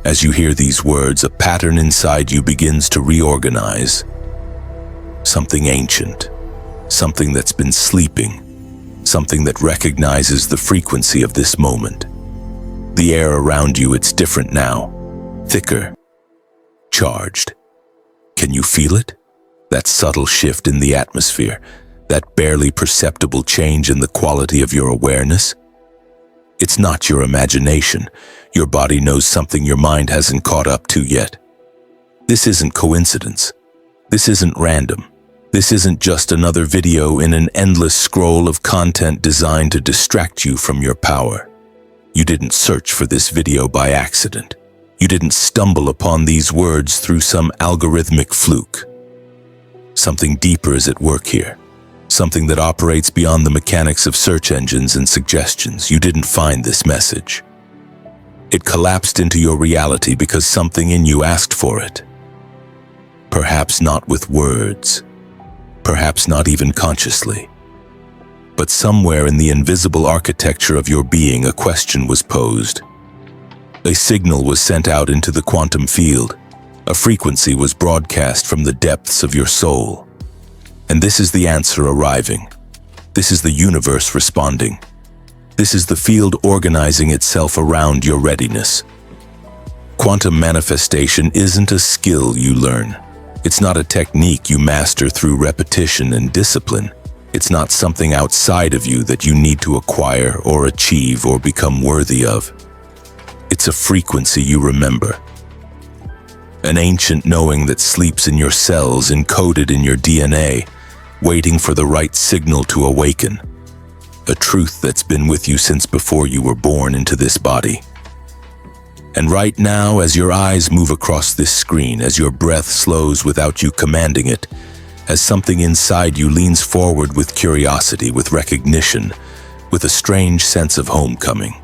As you hear these words, a pattern inside you begins to reorganize. Something ancient, something that's been sleeping, something that recognizes the frequency of this moment. The air around you, it's different now, thicker, charged. Can you feel it? That subtle shift in the atmosphere, that barely perceptible change in the quality of your awareness? It's not your imagination. Your body knows something your mind hasn't caught up to yet. This isn't coincidence. This isn't random. This isn't just another video in an endless scroll of content designed to distract you from your power. You didn't search for this video by accident. You didn't stumble upon these words through some algorithmic fluke. Something deeper is at work here. Something that operates beyond the mechanics of search engines and suggestions. You didn't find this message. It collapsed into your reality because something in you asked for it. Perhaps not with words. Perhaps not even consciously. But somewhere in the invisible architecture of your being, a question was posed. A signal was sent out into the quantum field. A frequency was broadcast from the depths of your soul. And this is the answer arriving. This is the universe responding. This is the field organizing itself around your readiness. Quantum manifestation isn't a skill you learn. It's not a technique you master through repetition and discipline. It's not something outside of you that you need to acquire or achieve or become worthy of. It's a frequency you remember. An ancient knowing that sleeps in your cells, encoded in your DNA, waiting for the right signal to awaken. A truth that's been with you since before you were born into this body. And right now, as your eyes move across this screen, as your breath slows without you commanding it, as something inside you leans forward with curiosity, with recognition, with a strange sense of homecoming.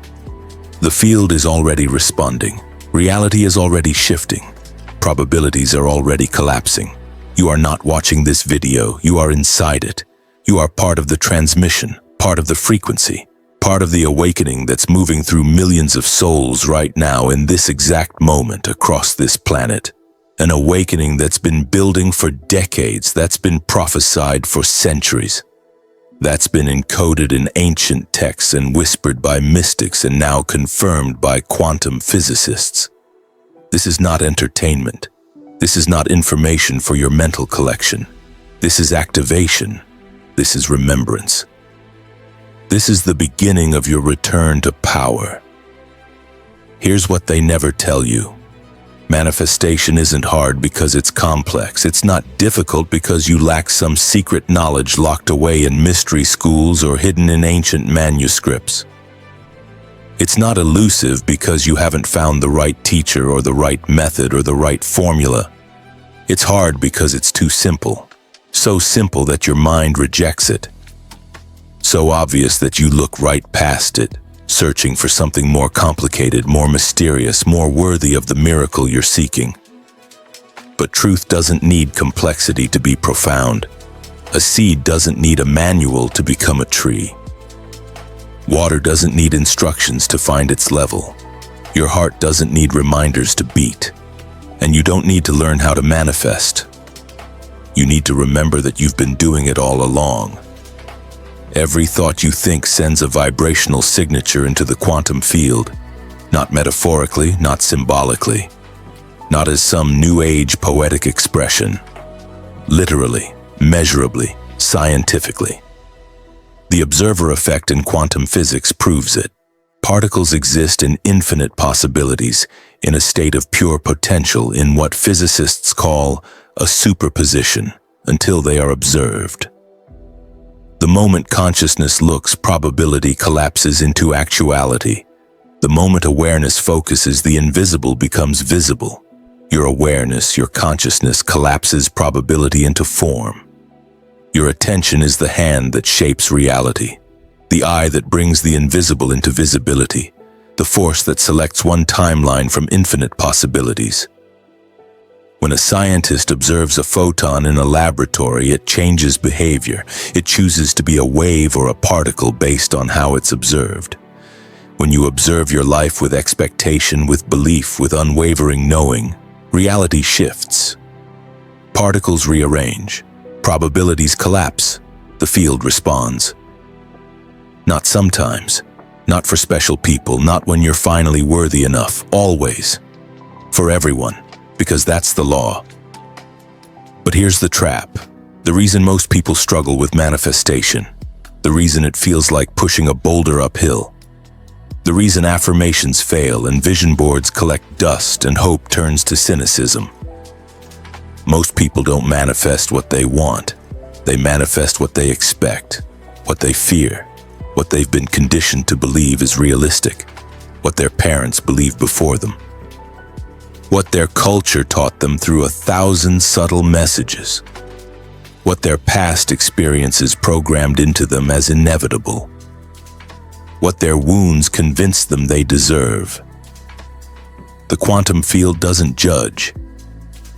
The field is already responding. Reality is already shifting. Probabilities are already collapsing. You are not watching this video, you are inside it. You are part of the transmission, part of the frequency, part of the awakening that's moving through millions of souls right now in this exact moment across this planet. An awakening that's been building for decades, that's been prophesied for centuries. That's been encoded in ancient texts and whispered by mystics and now confirmed by quantum physicists. This is not entertainment. This is not information for your mental collection. This is activation. This is remembrance. This is the beginning of your return to power. Here's what they never tell you. Manifestation isn't hard because it's complex. It's not difficult because you lack some secret knowledge locked away in mystery schools or hidden in ancient manuscripts. It's not elusive because you haven't found the right teacher or the right method or the right formula. It's hard because it's too simple. So simple that your mind rejects it. So obvious that you look right past it, searching for something more complicated, more mysterious, more worthy of the miracle you're seeking. But truth doesn't need complexity to be profound. A seed doesn't need a manual to become a tree. Water doesn't need instructions to find its level. Your heart doesn't need reminders to beat. And you don't need to learn how to manifest. You need to remember that you've been doing it all along. Every thought you think sends a vibrational signature into the quantum field, not metaphorically, not symbolically, not as some new age poetic expression. Literally, measurably, scientifically. The observer effect in quantum physics proves it. Particles exist in infinite possibilities, in a state of pure potential, in what physicists call a superposition, until they are observed. The moment consciousness looks, probability collapses into actuality. The moment awareness focuses, the invisible becomes visible. Your awareness, your consciousness collapses probability into form. Your attention is the hand that shapes reality, the eye that brings the invisible into visibility, the force that selects one timeline from infinite possibilities. When a scientist observes a photon in a laboratory, it changes behavior. It chooses to be a wave or a particle based on how it's observed. When you observe your life with expectation, with belief, with unwavering knowing, reality shifts. Particles rearrange. Probabilities collapse. The field responds. Not sometimes. Not for special people. Not when you're finally worthy enough. Always. For everyone. Because that's the law. But here's the trap. The reason most people struggle with manifestation. The reason it feels like pushing a boulder uphill. The reason affirmations fail and vision boards collect dust and hope turns to cynicism. Most people don't manifest what they want. They manifest what they expect, what they fear, what they've been conditioned to believe is realistic, what their parents believed before them, what their culture taught them through 1,000 subtle messages, what their past experiences programmed into them as inevitable, what their wounds convinced them they deserve. The quantum field doesn't judge.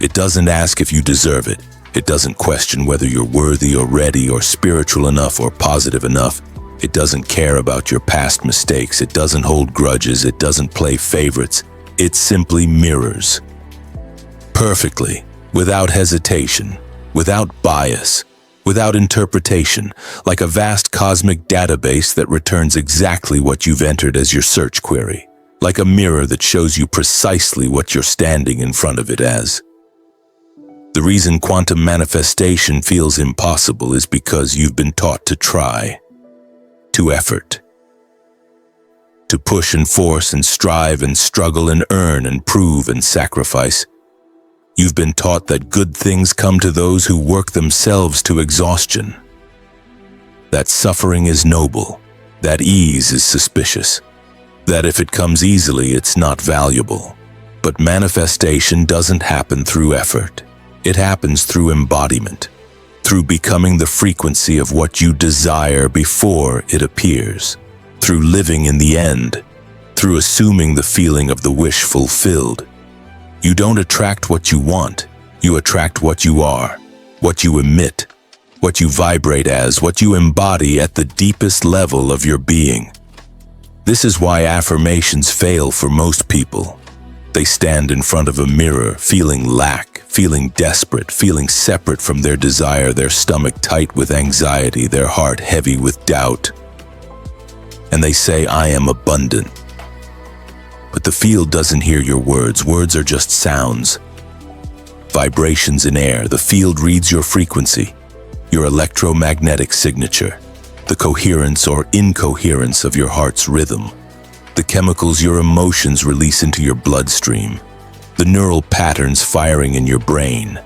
It doesn't ask if you deserve it. It doesn't question whether you're worthy or ready or spiritual enough or positive enough. It doesn't care about your past mistakes. It doesn't hold grudges. It doesn't play favorites. It simply mirrors. Perfectly, without hesitation, without bias, without interpretation, like a vast cosmic database that returns exactly what you've entered as your search query, like a mirror that shows you precisely what you're standing in front of it as. The reason quantum manifestation feels impossible is because you've been taught to try, to effort, to push and force and strive and struggle and earn and prove and sacrifice. You've been taught that good things come to those who work themselves to exhaustion, that suffering is noble, that ease is suspicious, that if it comes easily, it's not valuable. But manifestation doesn't happen through effort. It happens through embodiment, through becoming the frequency of what you desire before it appears, through living in the end, through assuming the feeling of the wish fulfilled. You don't attract what you want, you attract what you are, what you emit, what you vibrate as, what you embody at the deepest level of your being. This is why affirmations fail for most people. They stand in front of a mirror, feeling lack, feeling desperate, feeling separate from their desire, their stomach tight with anxiety, their heart heavy with doubt. And they say, "I am abundant." But the field doesn't hear your words. Words are just sounds, vibrations in air. The field reads your frequency, your electromagnetic signature, the coherence or incoherence of your heart's rhythm, the chemicals your emotions release into your bloodstream, the neural patterns firing in your brain.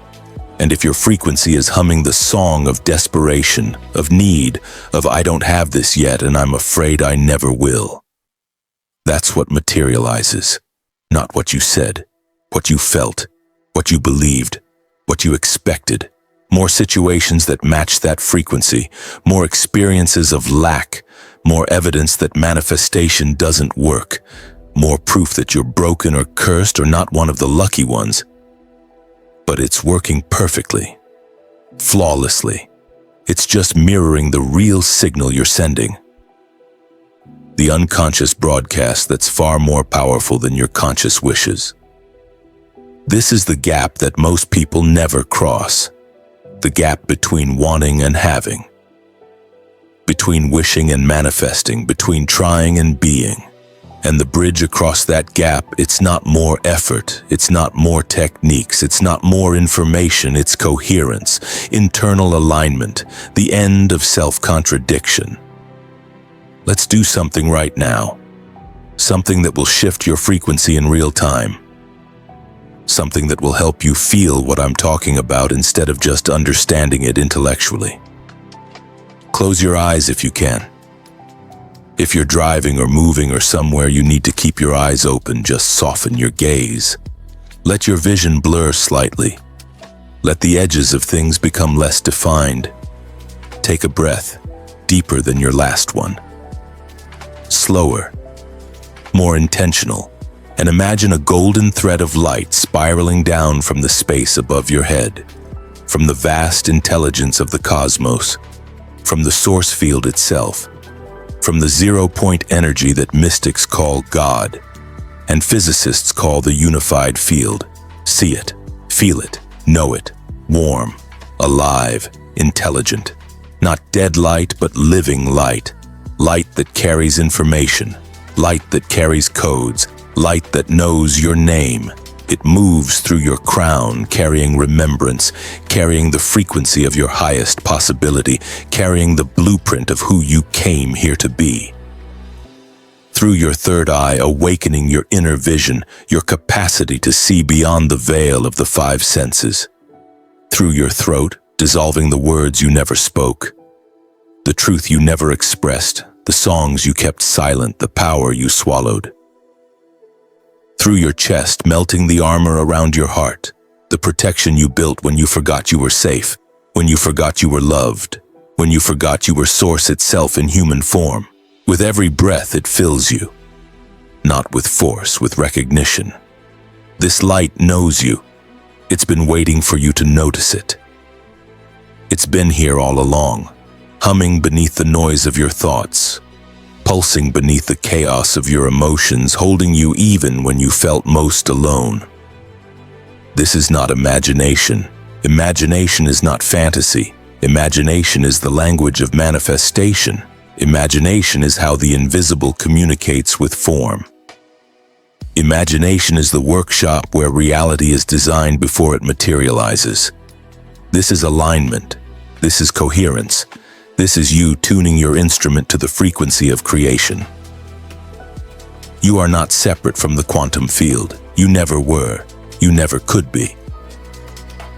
And if your frequency is humming the song of desperation, of need, of "I don't have this yet and I'm afraid I never will," that's what materializes, not what you said, what you felt, what you believed, what you expected. More situations that match that frequency, more experiences of lack, more evidence that manifestation doesn't work, more proof that you're broken or cursed or not one of the lucky ones. But it's working perfectly, flawlessly. It's just mirroring the real signal you're sending. The unconscious broadcast that's far more powerful than your conscious wishes. This is the gap that most people never cross. The gap between wanting and having. Between wishing and manifesting, between trying and being. And the bridge across that gap, it's not more effort, it's not more techniques, it's not more information, it's coherence, internal alignment, the end of self-contradiction. Let's do something right now. Something that will shift your frequency in real time. Something that will help you feel what I'm talking about instead of just understanding it intellectually. Close your eyes if you can. If you're driving or moving or somewhere you need to keep your eyes open, just soften your gaze. Let your vision blur slightly. Let the edges of things become less defined. Take a breath, deeper than your last one. Slower, more intentional, and imagine a golden thread of light spiraling down from the space above your head, from the vast intelligence of the cosmos, from the source field itself. from the zero-point energy that mystics call God and physicists call the unified field. See it, feel it, know it, warm, alive, intelligent. Not dead light, but living light. Light that carries information, light that carries codes, light that knows your name. It moves through your crown, carrying remembrance, carrying the frequency of your highest possibility, carrying the blueprint of who you came here to be. Through your third eye, awakening your inner vision, your capacity to see beyond the veil of the five senses. Through your throat, dissolving the words you never spoke, the truth you never expressed, the songs you kept silent, the power you swallowed. Through your chest, melting the armor around your heart, the protection you built when you forgot you were safe, when you forgot you were loved, when you forgot you were source itself in human form. With every breath it fills you, not with force, with recognition. This light knows you. It's been waiting for you to notice it. It's been here all along, humming beneath the noise of your thoughts, pulsing beneath the chaos of your emotions, holding you even when you felt most alone. This is not imagination. Imagination is not fantasy. Imagination is the language of manifestation. Imagination is how the invisible communicates with form. Imagination is the workshop where reality is designed before it materializes. This is alignment. This is coherence. This is you tuning your instrument to the frequency of creation. You are not separate from the quantum field. You never were. You never could be.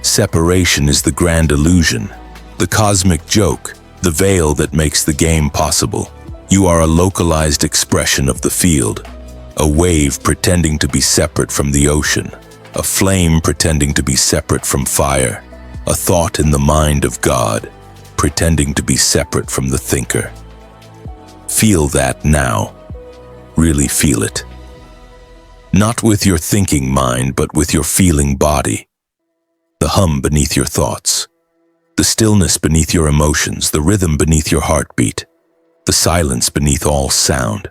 Separation is the grand illusion, the cosmic joke, the veil that makes the game possible. You are a localized expression of the field, a wave pretending to be separate from the ocean, a flame pretending to be separate from fire, a thought in the mind of God, pretending to be separate from the thinker. Feel that now. Really feel it. Not with your thinking mind, but with your feeling body. The hum beneath your thoughts. The stillness beneath your emotions, the rhythm beneath your heartbeat, the silence beneath all sound.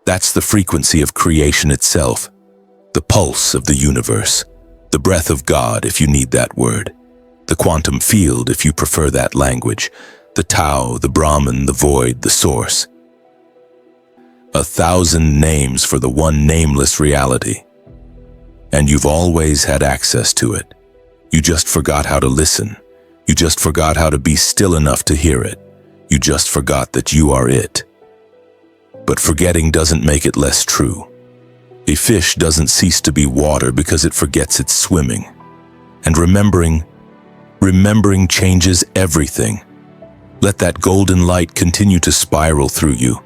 That's the frequency of creation itself, the pulse of the universe, the breath of God if you need that word, the quantum field if you prefer that language, the Tao, the Brahman, the void, the source. 1,000 names for the one nameless reality. And you've always had access to it. You just forgot how to listen. You just forgot how to be still enough to hear it. You just forgot that you are it. But forgetting doesn't make it less true. A fish doesn't cease to be water because it forgets it's swimming. And remembering changes everything. Let that golden light continue to spiral through you,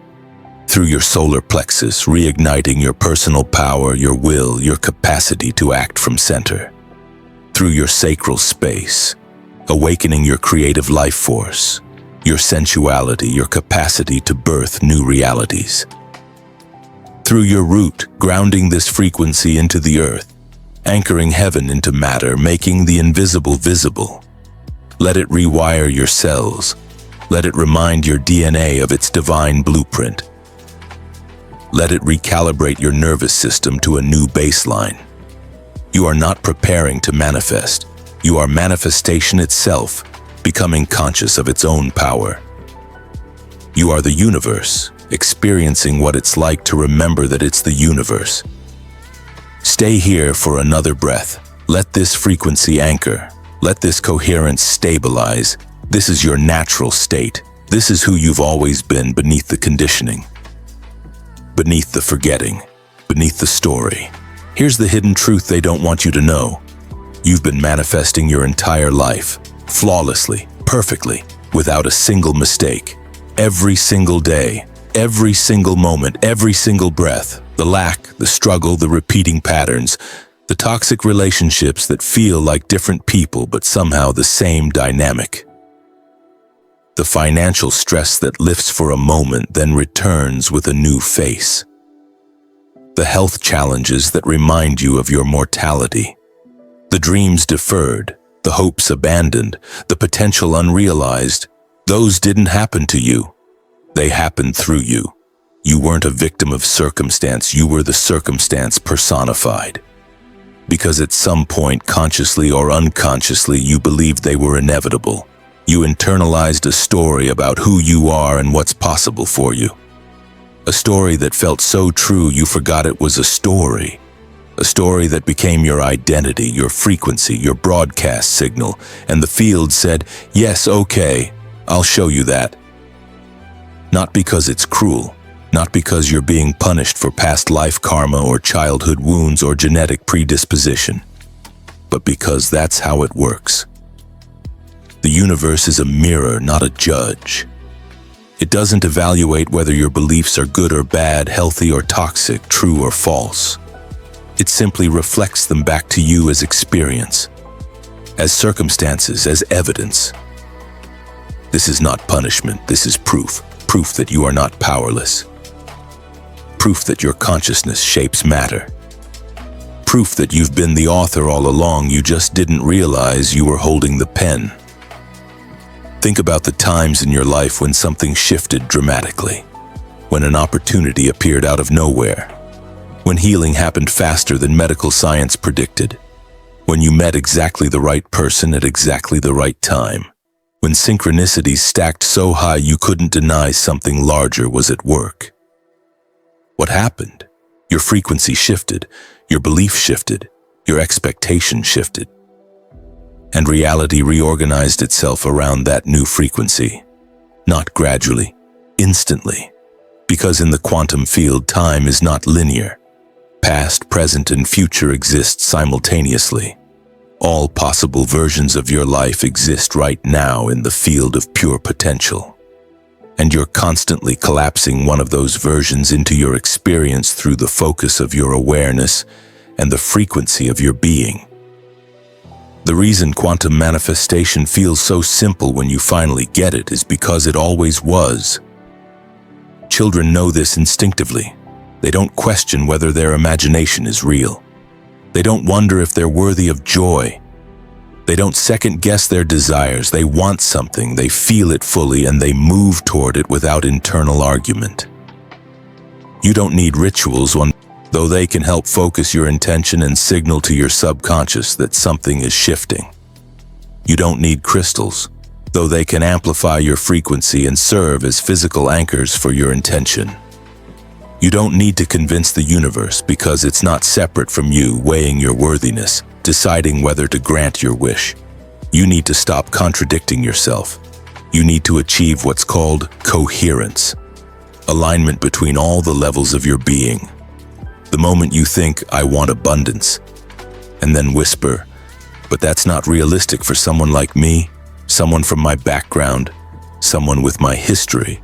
through your solar plexus, reigniting your personal power, your will, your capacity to act from center. Through your sacral space, awakening your creative life force, your sensuality, your capacity to birth new realities. Through your root, grounding this frequency into the earth, anchoring heaven into matter, making the invisible visible. Let it rewire your cells. Let it remind your DNA of its divine blueprint. Let it recalibrate your nervous system to a new baseline. You are not preparing to manifest. You are manifestation itself, becoming conscious of its own power. You are the universe, experiencing what it's like to remember that it's the universe. Stay here for another breath. Let this frequency anchor. Let this coherence stabilize. This is your natural state. This is who you've always been beneath the conditioning, beneath the forgetting, beneath the story. Here's the hidden truth they don't want you to know. You've been manifesting your entire life, flawlessly, perfectly, without a single mistake. Every single day, every single moment, every single breath, the lack, the struggle, the repeating patterns, the toxic relationships that feel like different people but somehow the same dynamic. The financial stress that lifts for a moment then returns with a new face. The health challenges that remind you of your mortality. The dreams deferred, the hopes abandoned, the potential unrealized. Those didn't happen to you. They happened through you. You weren't a victim of circumstance, you were the circumstance personified. Because at some point, consciously or unconsciously, you believed they were inevitable. You internalized a story about who you are and what's possible for you. A story that felt so true you forgot it was a story. A story that became your identity, your frequency, your broadcast signal, and the field said, "Yes, okay, I'll show you that." Not because it's cruel, not because you're being punished for past life karma or childhood wounds or genetic predisposition, but because that's how it works. The universe is a mirror, not a judge. It doesn't evaluate whether your beliefs are good or bad, healthy or toxic, true or false. It simply reflects them back to you as experience, as circumstances, as evidence. This is not punishment, this is proof. Proof that you are not powerless. Proof that your consciousness shapes matter. Proof that you've been the author all along, you just didn't realize you were holding the pen. Think about the times in your life when something shifted dramatically, when an opportunity appeared out of nowhere, when healing happened faster than medical science predicted, when you met exactly the right person at exactly the right time, when synchronicities stacked so high you couldn't deny something larger was at work. What happened? Your frequency shifted, your belief shifted, your expectation shifted. And reality reorganized itself around that new frequency. Not gradually, instantly. Because in the quantum field, time is not linear. Past, present, and future exist simultaneously. All possible versions of your life exist right now in the field of pure potential. And you're constantly collapsing one of those versions into your experience through the focus of your awareness and the frequency of your being. The reason quantum manifestation feels so simple when you finally get it is because it always was. Children know this instinctively. They don't question whether their imagination is real. They don't wonder if they're worthy of joy. They don't second-guess their desires. They want something, they feel it fully, and they move toward it without internal argument. You don't need rituals, though they can help focus your intention and signal to your subconscious that something is shifting. You don't need crystals, though they can amplify your frequency and serve as physical anchors for your intention. You don't need to convince the universe because it's not separate from you weighing your worthiness, deciding whether to grant your wish. You need to stop contradicting yourself. You need to achieve what's called coherence, alignment between all the levels of your being. The moment you think, "I want abundance," and then whisper, "But that's not realistic for someone like me, someone from my background, someone with my history."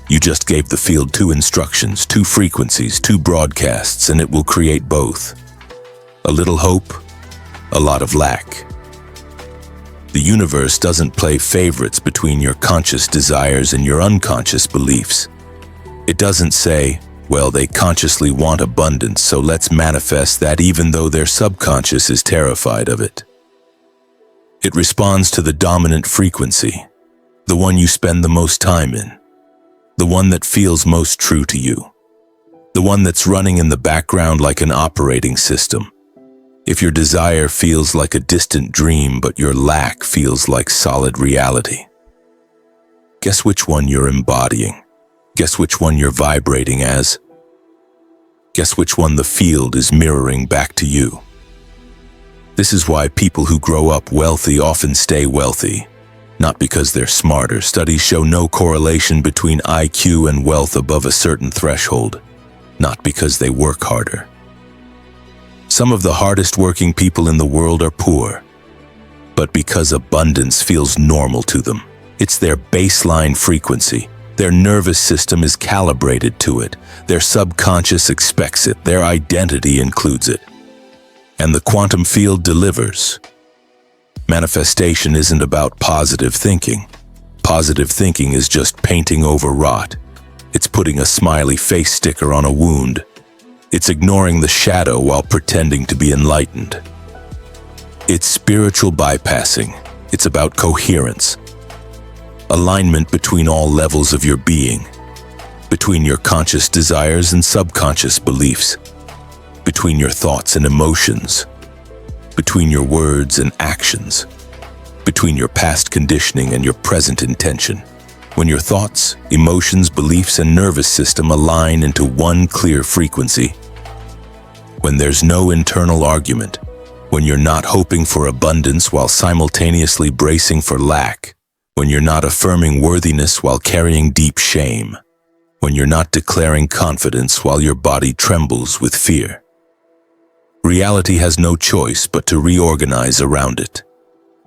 You just gave the field two instructions, two frequencies, two broadcasts, and it will create both. A little hope, a lot of lack. The universe doesn't play favorites between your conscious desires and your unconscious beliefs. It doesn't say, "Well, they consciously want abundance, so let's manifest that even though their subconscious is terrified of it." It responds to the dominant frequency, the one you spend the most time in. The one that feels most true to you. The one that's running in the background like an operating system. If your desire feels like a distant dream, but your lack feels like solid reality, guess which one you're embodying? Guess which one you're vibrating as? Guess which one the field is mirroring back to you? This is why people who grow up wealthy often stay wealthy. Not because they're smarter. Studies show no correlation between IQ and wealth above a certain threshold. Not because they work harder. Some of the hardest working people in the world are poor, but because abundance feels normal to them. It's their baseline frequency. Their nervous system is calibrated to it. Their subconscious expects it. Their identity includes it. And the quantum field delivers. Manifestation isn't about positive thinking. Positive thinking is just painting over rot. It's putting a smiley face sticker on a wound. It's ignoring the shadow while pretending to be enlightened. It's spiritual bypassing. It's about coherence. alignment between all levels of your being, between your conscious desires and subconscious beliefs, between your thoughts and emotions, between your words and actions, between your past conditioning and your present intention. When your thoughts, emotions, beliefs, and nervous system align into one clear frequency, when there's no internal argument, when you're not hoping for abundance while simultaneously bracing for lack, when you're not affirming worthiness while carrying deep shame, when you're not declaring confidence while your body trembles with fear. Reality has no choice but to reorganize around it.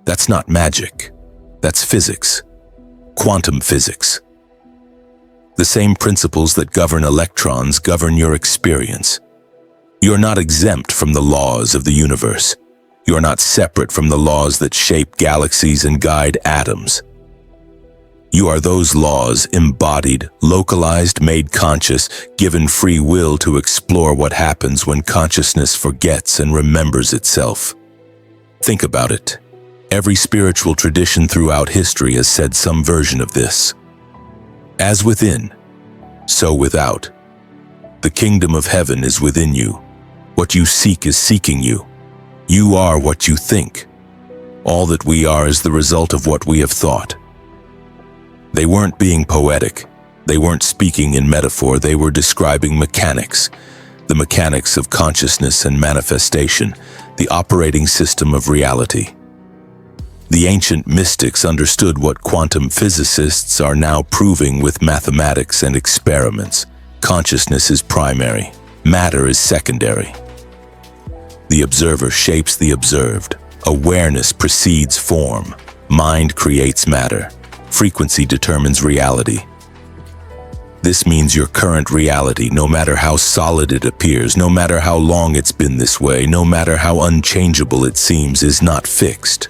That's not magic. That's physics. Quantum physics. The same principles that govern electrons govern your experience. You're not exempt from the laws of the universe. You're not separate from the laws that shape galaxies and guide atoms. You are those laws embodied, localized, made conscious, given free will to explore what happens when consciousness forgets and remembers itself. Think about it. Every spiritual tradition throughout history has said some version of this. As within, so without. The kingdom of heaven is within you. What you seek is seeking you. You are what you think. All that we are is the result of what we have thought. They weren't being poetic. They weren't speaking in metaphor. They were describing mechanics. The mechanics of consciousness and manifestation, the operating system of reality. The ancient mystics understood what quantum physicists are now proving with mathematics and experiments. Consciousness is primary. Matter is secondary. The observer shapes the observed. Awareness precedes form. Mind creates matter. Frequency determines reality. This means your current reality, no matter how solid it appears, no matter how long it's been this way, no matter how unchangeable it seems, is not fixed.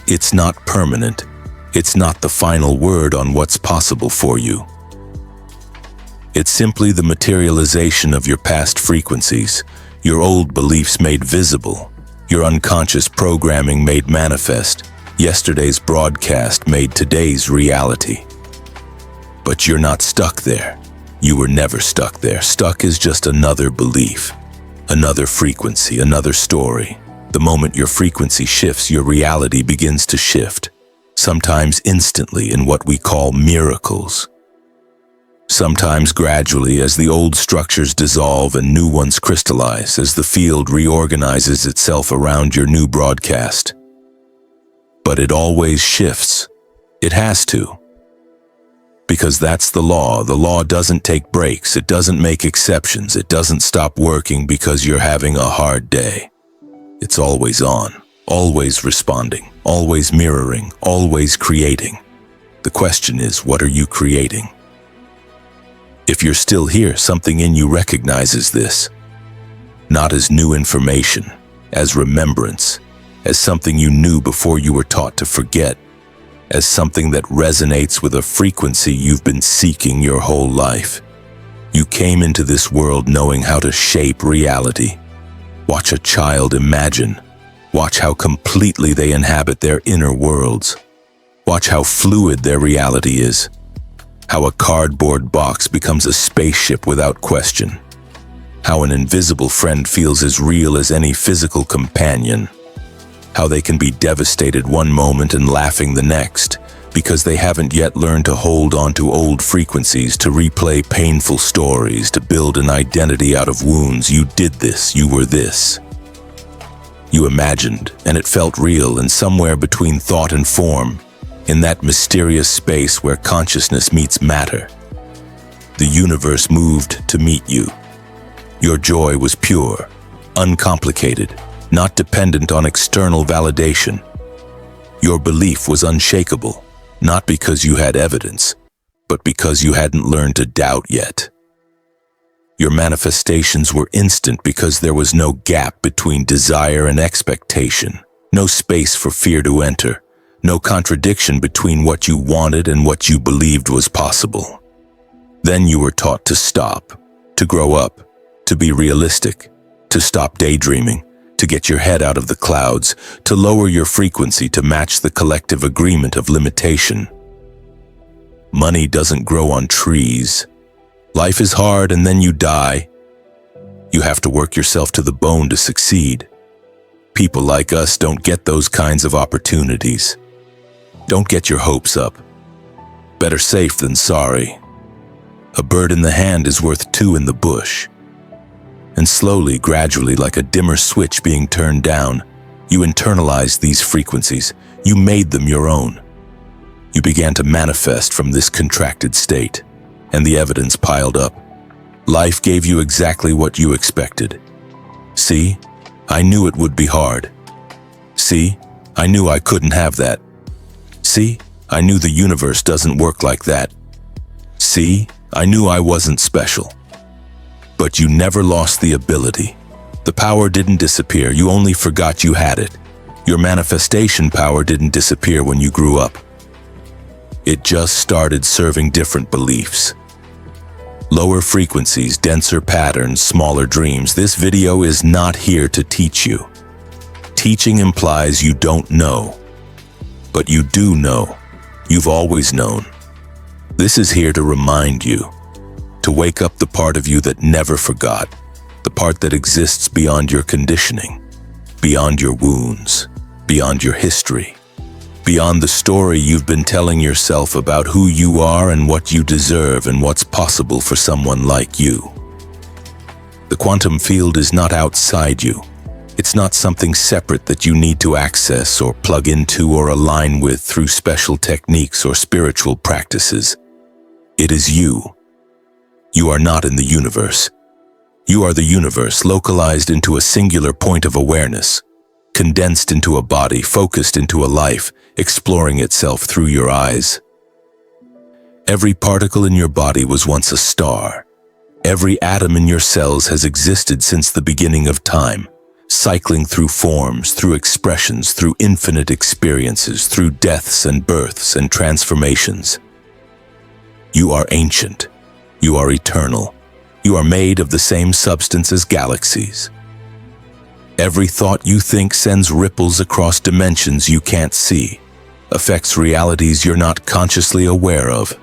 It's not permanent. It's not the final word on what's possible for you. It's simply the materialization of your past frequencies, your old beliefs made visible, your unconscious programming made manifest, yesterday's broadcast made today's reality. But you're not stuck there. You were never stuck there. Stuck is just another belief, another frequency, another story. The moment your frequency shifts, your reality begins to shift, sometimes instantly in what we call miracles. Sometimes gradually as the old structures dissolve and new ones crystallize, as the field reorganizes itself around your new broadcast. But it always shifts. It has to. Because that's the law. The law doesn't take breaks. It doesn't make exceptions. It doesn't stop working because you're having a hard day. It's always on, always responding, always mirroring, always creating. The question is, what are you creating? If you're still here, something in you recognizes this. Not as new information, as remembrance, as something you knew before you were taught to forget, as something that resonates with a frequency you've been seeking your whole life. You came into this world knowing how to shape reality. Watch a child imagine. Watch how completely they inhabit their inner worlds. Watch how fluid their reality is. How a cardboard box becomes a spaceship without question. How an invisible friend feels as real as any physical companion. How they can be devastated one moment and laughing the next, because they haven't yet learned to hold on to old frequencies, to replay painful stories, to build an identity out of wounds. You did this, you were this. You imagined, and it felt real, and somewhere between thought and form, in that mysterious space where consciousness meets matter, the universe moved to meet you. Your joy was pure, uncomplicated, not dependent on external validation. Your belief was unshakable, not because you had evidence, but because you hadn't learned to doubt yet. Your manifestations were instant because there was no gap between desire and expectation, no space for fear to enter, no contradiction between what you wanted and what you believed was possible. Then you were taught to stop, to grow up, to be realistic, to stop daydreaming, to get your head out of the clouds, to lower your frequency to match the collective agreement of limitation. Money doesn't grow on trees. Life is hard and then you die. You have to work yourself to the bone to succeed. People like us don't get those kinds of opportunities. Don't get your hopes up. Better safe than sorry. A bird in the hand is worth two in the bush. And slowly, gradually, like a dimmer switch being turned down, you internalized these frequencies. You made them your own. You began to manifest from this contracted state, and the evidence piled up. Life gave you exactly what you expected. See, I knew it would be hard. See, I knew I couldn't have that. See, I knew the universe doesn't work like that. See, I knew I wasn't special. But you never lost the ability. The power didn't disappear, you only forgot you had it. Your manifestation power didn't disappear when you grew up. It just started serving different beliefs. Lower frequencies, denser patterns, smaller dreams. This video is not here to teach you. Teaching implies you don't know. But you do know. You've always known. This is here to remind you, to wake up the part of you that never forgot, the part that exists beyond your conditioning, beyond your wounds, beyond your history, beyond the story you've been telling yourself about who you are and what you deserve and what's possible for someone like you. The quantum field is not outside you. It's not something separate that you need to access or plug into or align with through special techniques or spiritual practices. It is you. You are not in the universe. You are the universe localized into a singular point of awareness, condensed into a body, focused into a life, exploring itself through your eyes. Every particle in your body was once a star. Every atom in your cells has existed since the beginning of time, cycling through forms, through expressions, through infinite experiences, through deaths and births and transformations. You are ancient. You are eternal. You are made of the same substance as galaxies. Every thought you think sends ripples across dimensions you can't see, affects realities you're not consciously aware of,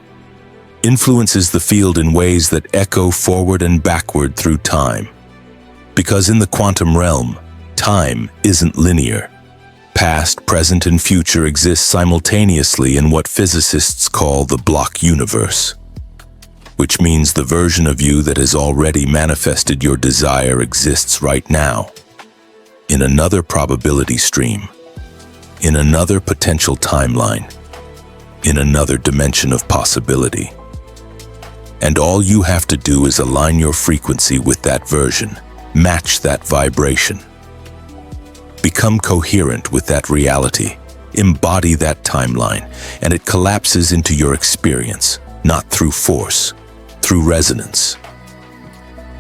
influences the field in ways that echo forward and backward through time. Because in the quantum realm, time isn't linear. Past, present, and future exist simultaneously in what physicists call the block universe, which means the version of you that has already manifested your desire exists right now, in another probability stream, in another potential timeline, in another dimension of possibility. And all you have to do is align your frequency with that version, match that vibration. Become coherent with that reality, embody that timeline, and it collapses into your experience, not through force, through resonance.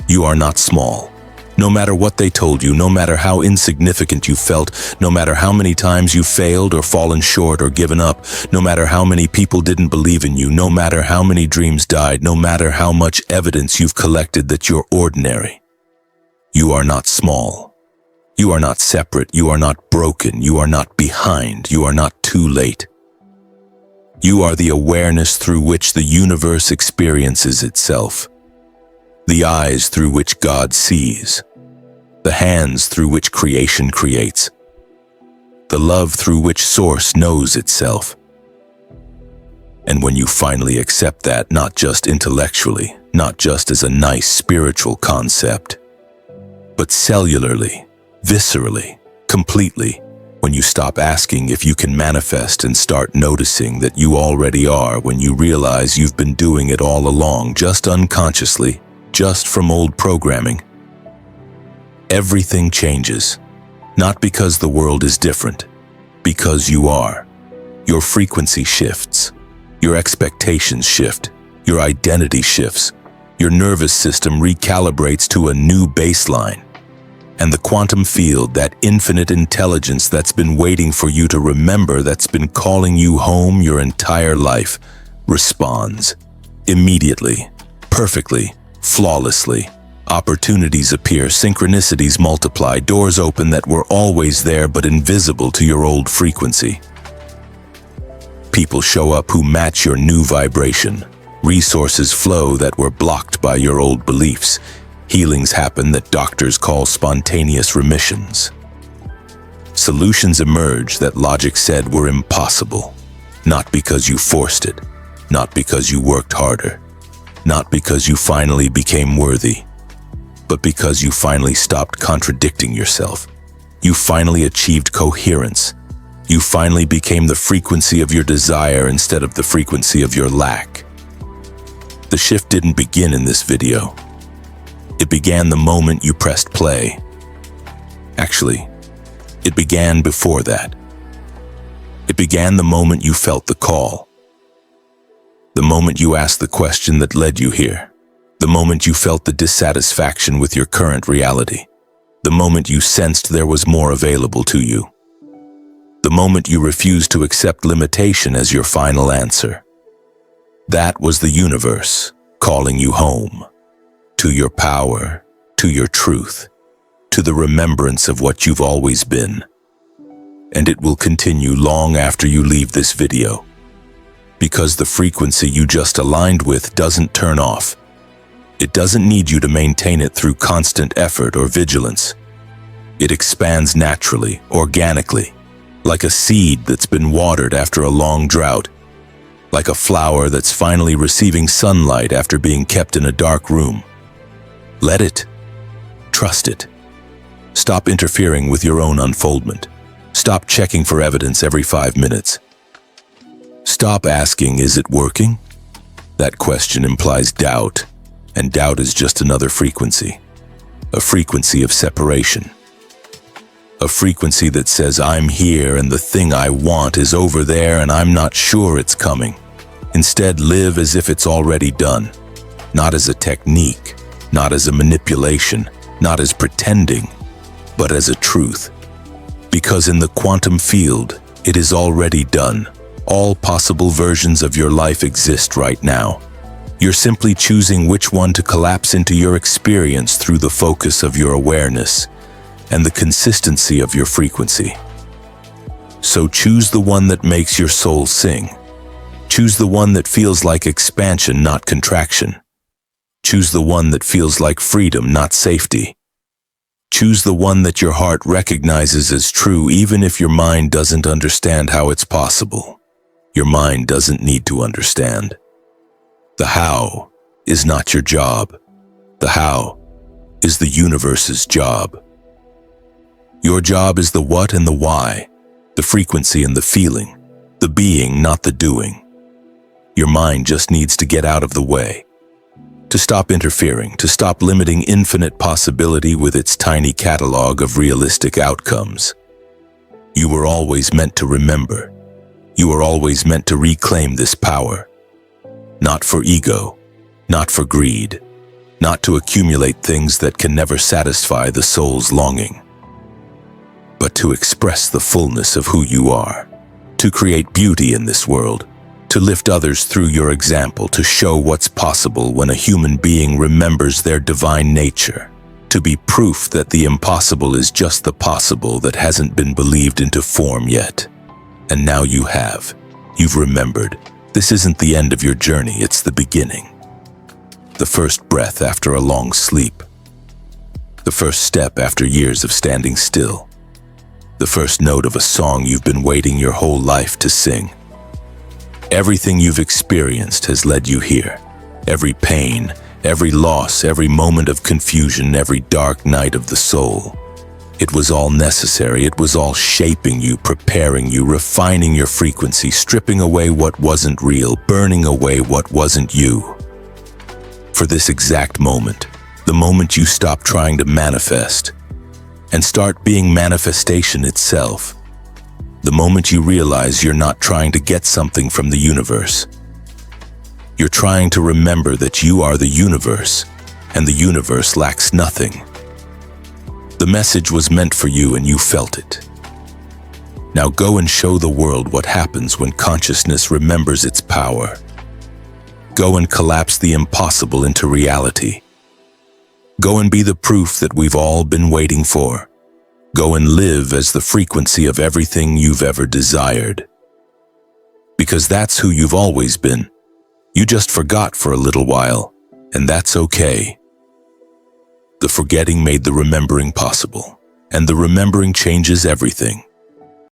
You are not small. No matter what they told you, no matter how insignificant you felt, no matter how many times you failed or fallen short or given up, no matter how many people didn't believe in you, no matter how many dreams died, no matter how much evidence you've collected that you're ordinary, you are not small. You are not separate. You are not broken. You are not behind. You are not too late. You are the awareness through which the universe experiences itself, the eyes through which God sees, the hands through which creation creates, the love through which Source knows itself. And when you finally accept that, not just intellectually, not just as a nice spiritual concept, but cellularly, viscerally, completely, when you stop asking if you can manifest and start noticing that you already are, when you realize you've been doing it all along, just unconsciously, just from old programming, everything changes. Not because the world is different, because you are. Your frequency shifts, your expectations shift, your identity shifts, your nervous system recalibrates to a new baseline. And the quantum field, that infinite intelligence that's been waiting for you to remember, that's been calling you home your entire life, responds immediately, perfectly, flawlessly. Opportunities appear, synchronicities multiply, doors open that were always there but invisible to your old frequency. People show up who match your new vibration. Resources flow that were blocked by your old beliefs. Healings happen that doctors call spontaneous remissions. Solutions emerge that logic said were impossible. Not because you forced it, not because you worked harder, not because you finally became worthy, but because you finally stopped contradicting yourself. You finally achieved coherence. You finally became the frequency of your desire instead of the frequency of your lack. The shift didn't begin in this video. It began the moment you pressed play. Actually, it began before that. It began the moment you felt the call. The moment you asked the question that led you here. The moment you felt the dissatisfaction with your current reality. The moment you sensed there was more available to you. The moment you refused to accept limitation as your final answer. That was the universe calling you home. To your power, to your truth, to the remembrance of what you've always been. And it will continue long after you leave this video. Because the frequency you just aligned with doesn't turn off. It doesn't need you to maintain it through constant effort or vigilance. It expands naturally, organically, like a seed that's been watered after a long drought, like a flower that's finally receiving sunlight after being kept in a dark room. Let it. Trust it. Stop interfering with your own unfoldment. Stop checking for evidence every 5 minutes. Stop asking, is it working? That question implies doubt, and doubt is just another frequency. A frequency of separation. A frequency that says I'm here and the thing I want is over there and I'm not sure it's coming. Instead, live as if it's already done. Not as a technique, not as a manipulation, not as pretending, but as a truth. Because in the quantum field, it is already done. All possible versions of your life exist right now. You're simply choosing which one to collapse into your experience through the focus of your awareness and the consistency of your frequency. So choose the one that makes your soul sing. Choose the one that feels like expansion, not contraction. Choose the one that feels like freedom, not safety. Choose the one that your heart recognizes as true, even if your mind doesn't understand how it's possible. Your mind doesn't need to understand. The how is not your job. The how is the universe's job. Your job is the what and the why, the frequency and the feeling, the being, not the doing. Your mind just needs to get out of the way, to stop interfering, to stop limiting infinite possibility with its tiny catalog of realistic outcomes. You were always meant to remember. You were always meant to reclaim this power. Not for ego, not for greed, not to accumulate things that can never satisfy the soul's longing, but to express the fullness of who you are, to create beauty in this world, to lift others through your example, to show what's possible when a human being remembers their divine nature, to be proof that the impossible is just the possible that hasn't been believed into form yet. And now you have. You've remembered. This isn't the end of your journey, it's the beginning. The first breath after a long sleep. The first step after years of standing still. The first note of a song you've been waiting your whole life to sing. Everything you've experienced has led you here. Every pain, every loss, every moment of confusion, every dark night of the soul. It was all necessary. It was all shaping you, preparing you, refining your frequency, stripping away what wasn't real, burning away what wasn't you. For this exact moment, the moment you stop trying to manifest and start being manifestation itself, the moment you realize you're not trying to get something from the universe. You're trying to remember that you are the universe, and the universe lacks nothing. The message was meant for you and you felt it. Now go and show the world what happens when consciousness remembers its power. Go and collapse the impossible into reality. Go and be the proof that we've all been waiting for. Go and live as the frequency of everything you've ever desired. because that's who you've always been. You just forgot for a little while, and that's okay. The forgetting made the remembering possible, and the remembering changes everything.